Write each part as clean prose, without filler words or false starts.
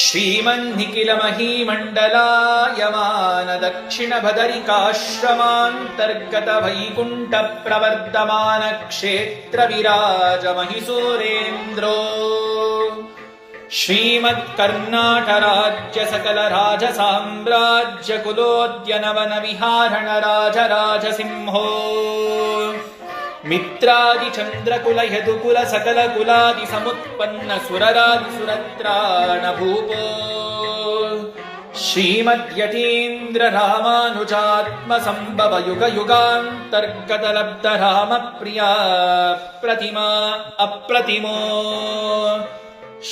श्रीमन्निखिलमहीमण्डलायमान दक्षिणभदरिकाश्रमान्तर्गत वैकुण्ठ प्रवर्तमान क्षेत्र विराज महिसूरेन्द्रो श्रीमत्कर्नाटराज्य सकल राजसाम्राज्य कुलोद्यनवन विहारण राजराजसिंहो मित्रादि चंद्रकुल यदुकुल सकल कुलादि समुत्पन्न सुररादि सुरत्राण भूपो श्रीमद्यतीन्द्र रामानुजात्म संभव युग युगान्तर्गत लब्ध राम प्रिया प्रतिमा अप्रतिमो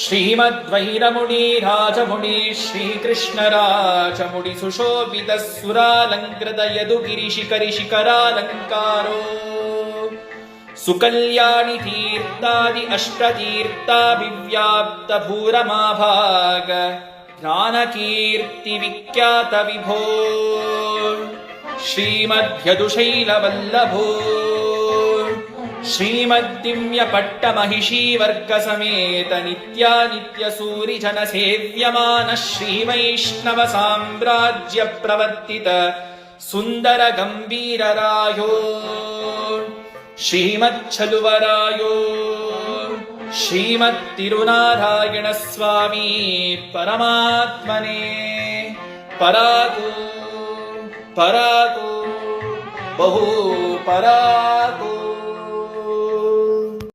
श्रीमद्वैरमुनि राजमुनि श्रीकृष्ण राजमुनि सुशोभित सुरालंकृत यदुगिरिशिखरि शिखरालंकारो सुकल्याणि तीर्थादि अष्टतीर्थाभिव्याप्त भूरमाभाग ज्ञानकीर्ति विख्यात विभो श्रीमद्यदुशैलवल्लभो श्रीमद्दिव्य पट्टमहिषी वर्ग समेत नित्यानित्य सूरिजन सेव्यमान श्रीवैष्णव साम्राज्य प्रवर्तित सुंदर गंभीर रायो श्रीमच्छलुवरायो श्रीमत्तिरुनारायण स्वामी परमात्मने परागो परागो बहु परागो।